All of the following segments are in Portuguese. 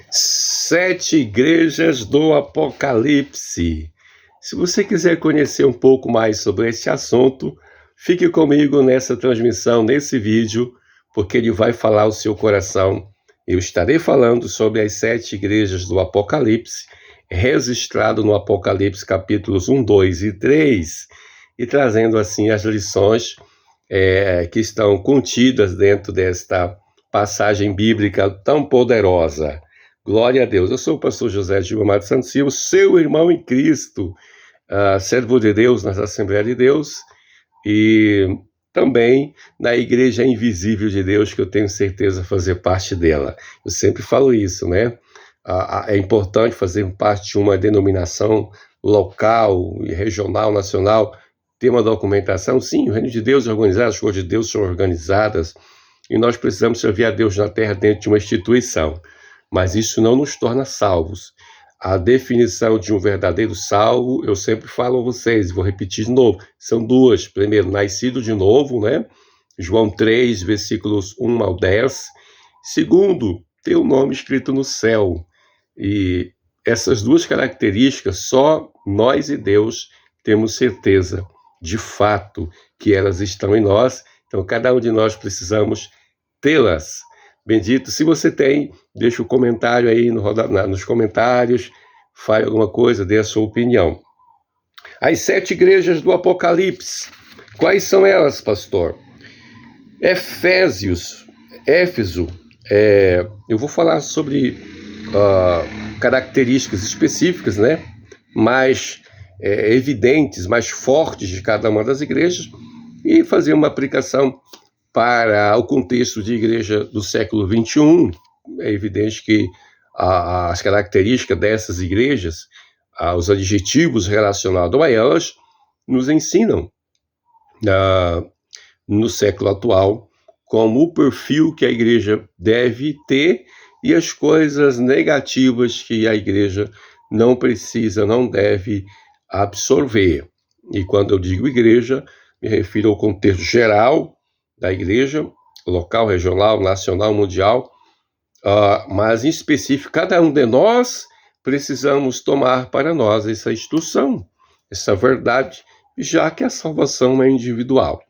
Sete igrejas do Apocalipse. Se você quiser conhecer um pouco mais sobre esse assunto, fique comigo nessa transmissão, nesse vídeo, porque ele vai falar o seu coração. Eu estarei falando sobre as sete igrejas do Apocalipse, registrado no Apocalipse capítulos 1, 2 e 3, e trazendo assim as lições que estão contidas dentro desta passagem bíblica tão poderosa. Glória a Deus. Eu sou o pastor José Gilmar Santos Silva, seu irmão em Cristo, servo de Deus nas Assembleias de Deus e também na Igreja Invisível de Deus, que eu tenho certeza fazer parte dela. Eu sempre falo isso, né? É importante fazer parte de uma denominação local, regional, nacional, ter uma documentação. Sim, o reino de Deus é organizado, as coisas de Deus são organizadas e nós precisamos servir a Deus na terra dentro de uma instituição. Mas isso não nos torna salvos. A definição de um verdadeiro salvo, eu sempre falo a vocês, vou repetir de novo, são duas. Primeiro, nascido de novo, né? João 3, versículos 1 ao 10. Segundo, ter o nome escrito no céu. E essas duas características, só nós e Deus temos certeza, de fato, que elas estão em nós. Então, cada um de nós precisamos tê-las. Bendito, se você tem, deixa o comentário aí nos comentários, fale alguma coisa, dê a sua opinião. As sete igrejas do Apocalipse, quais são elas, pastor? Éfeso, eu vou falar sobre características específicas, né? Mais evidentes, mais fortes de cada uma das igrejas e fazer uma aplicação para o contexto de igreja do século XXI. É evidente que as características dessas igrejas, os adjetivos relacionados a elas, nos ensinam no século atual como o perfil que a igreja deve ter e as coisas negativas que a igreja não precisa, não deve absorver. E quando eu digo igreja, me refiro ao contexto geral da igreja, local, regional, nacional, mundial, mas em específico, cada um de nós precisamos tomar para nós essa instrução, essa verdade, já que a salvação é individual.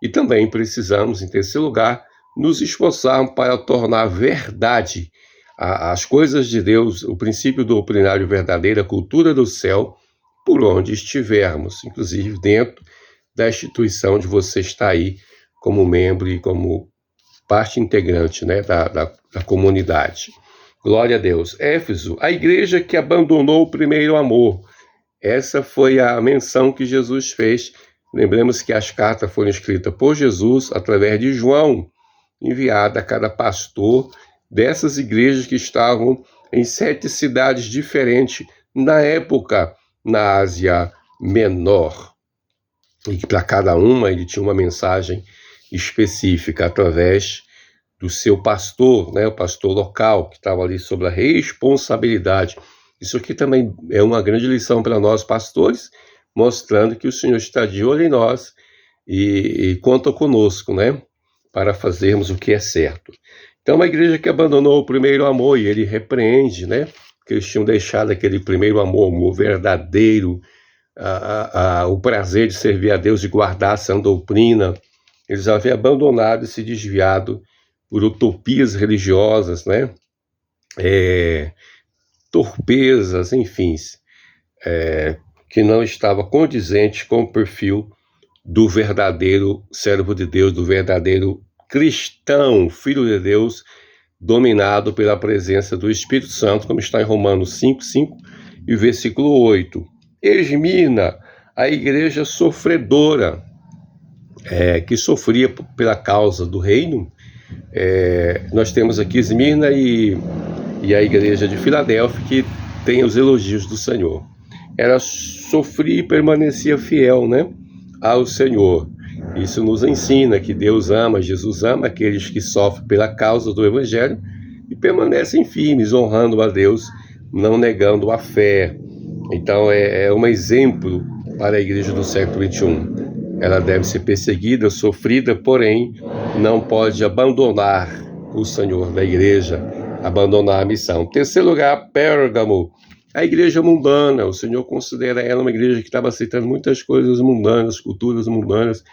E também precisamos, em terceiro lugar, nos esforçar para tornar verdade as coisas de Deus, o princípio doutrinário verdadeiro, a cultura do céu, por onde estivermos, inclusive dentro da instituição de você estar aí como membro e como parte integrante, né, da comunidade. Glória a Deus. Éfeso, a igreja que abandonou o primeiro amor. Essa foi a menção que Jesus fez. Lembremos que as cartas foram escritas por Jesus através de João, enviada a cada pastor dessas igrejas que estavam em 7 cidades diferentes na época na Ásia Menor. E que para cada uma ele tinha uma mensagem específica através do seu pastor, né, o pastor local, que estava ali sob a responsabilidade. Isso aqui também é uma grande lição para nós pastores, mostrando que o Senhor está de olho em nós e conta conosco, né, para fazermos o que é certo. Então, uma igreja que abandonou o primeiro amor, e ele repreende, né, que eles tinham deixado aquele primeiro amor, o verdadeiro, o prazer de servir a Deus e guardar a sã doutrina. Eles haviam abandonado e se desviado por utopias religiosas, né? Torpezas, enfim, que não estava condizente com o perfil do verdadeiro servo de Deus, do verdadeiro cristão, filho de Deus, dominado pela presença do Espírito Santo, como está em Romanos 5 e versículo 8. Esmirna, a igreja sofredora, que sofria pela causa do reino. Nós temos aqui Esmirna e a igreja de Filadélfia, que tem os elogios do Senhor. Ela sofria e permanecia fiel, né, ao Senhor. Isso nos ensina que Deus ama, Jesus ama aqueles que sofrem pela causa do Evangelho e permanecem firmes, honrando a Deus, não negando a fé. Então é um exemplo para a igreja do século XXI. Ela deve ser perseguida, sofrida, porém não pode abandonar o Senhor da igreja, abandonar a missão. Terceiro lugar, Pérgamo, a igreja mundana. O Senhor considera ela uma igreja que estava aceitando muitas coisas mundanas, culturas mundanas,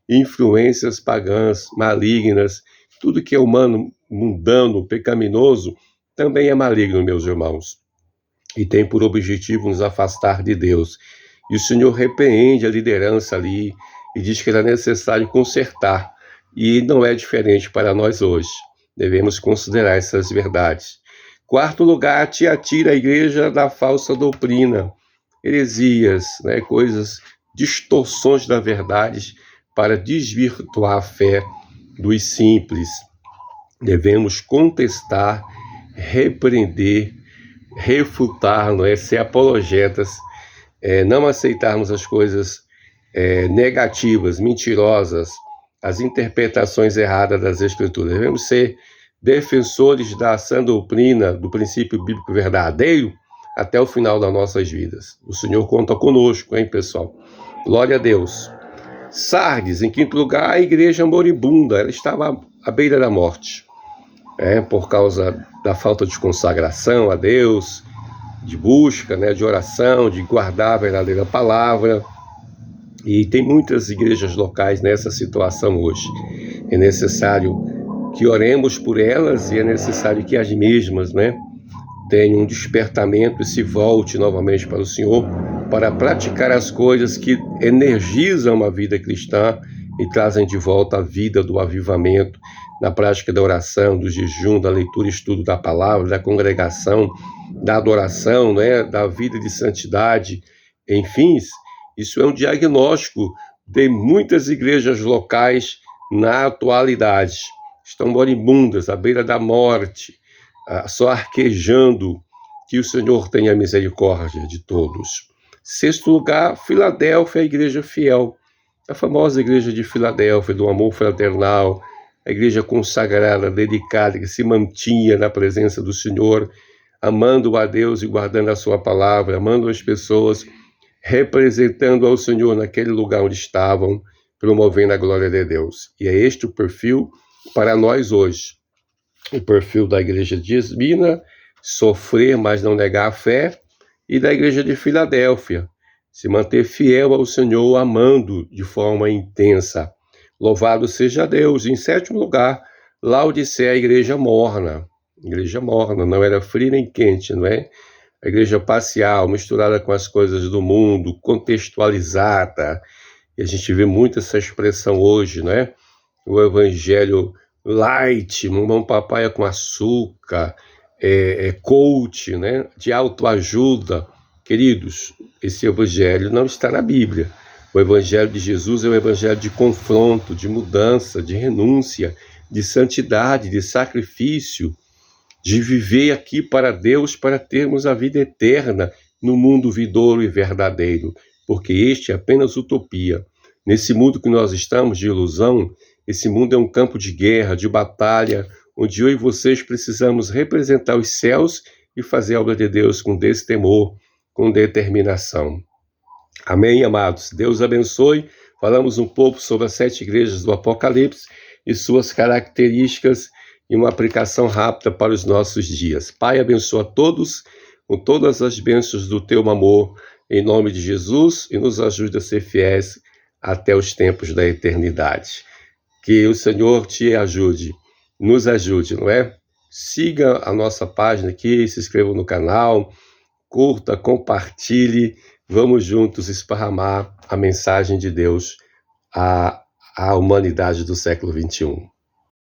influências pagãs, malignas. Tudo que é humano, mundano, pecaminoso, também é maligno, meus irmãos, e tem por objetivo nos afastar de Deus. E o Senhor repreende a liderança ali e diz que era necessário consertar. E não é diferente para nós hoje. Devemos considerar essas verdades. Quarto lugar, Tiatira, a igreja da falsa doutrina. Heresias, coisas, distorções da verdade para desvirtuar a fé dos simples. Devemos contestar, repreender, refutar, ser apologetas, não aceitarmos as coisas negativas, mentirosas, as interpretações erradas das Escrituras. Devemos ser defensores da sã doutrina, do princípio bíblico verdadeiro, até o final das nossas vidas. O Senhor conta conosco, hein, pessoal? Glória a Deus. Sardes, em quinto lugar, a igreja moribunda. Ela estava à beira da morte, por causa da falta de consagração a Deus, de busca, de oração, de guardar a verdadeira palavra. E tem muitas igrejas locais nessa situação hoje. É necessário que oremos por elas e é necessário que as mesmas, tenham um despertamento e se volte novamente para o Senhor para praticar as coisas que energizam a vida cristã e trazem de volta a vida do avivamento, na prática da oração, do jejum, da leitura e estudo da palavra, da congregação, da adoração, da vida de santidade, enfim. Isso é um diagnóstico de muitas igrejas locais na atualidade. Estão moribundas, à beira da morte, só arquejando. Que o Senhor tenha misericórdia de todos. Sexto lugar, Filadélfia, a igreja fiel. A famosa igreja de Filadélfia, do amor fraternal, a igreja consagrada, dedicada, que se mantinha na presença do Senhor, amando a Deus e guardando a sua palavra, amando as pessoas, representando ao Senhor naquele lugar onde estavam, promovendo a glória de Deus. E é este o perfil para nós hoje. O perfil da igreja de Esmina, sofrer, mas não negar a fé, e da igreja de Filadélfia, se manter fiel ao Senhor, amando de forma intensa. Louvado seja Deus. Em sétimo lugar, Laodiceia, a igreja morna. Igreja morna, não era fria nem quente, A igreja parcial, misturada com as coisas do mundo, contextualizada. E a gente vê muito essa expressão hoje, O evangelho light, mamão papaya com açúcar, coach, de autoajuda. Queridos, esse evangelho não está na Bíblia. O evangelho de Jesus é um evangelho de confronto, de mudança, de renúncia, de santidade, de sacrifício, de viver aqui para Deus, para termos a vida eterna no mundo vindouro e verdadeiro, porque este é apenas utopia. Nesse mundo que nós estamos de ilusão, esse mundo é um campo de guerra, de batalha, onde eu e vocês precisamos representar os céus e fazer a obra de Deus com destemor, com determinação. Amém, amados? Deus abençoe. Falamos um pouco sobre as 7 igrejas do Apocalipse e suas características e uma aplicação rápida para os nossos dias. Pai, abençoa todos com todas as bênçãos do teu amor, em nome de Jesus, e nos ajude a ser fiéis até os tempos da eternidade. Que o Senhor te ajude, nos ajude, Siga a nossa página aqui, se inscreva no canal, curta, compartilhe, vamos juntos esparramar a mensagem de Deus à humanidade do século XXI.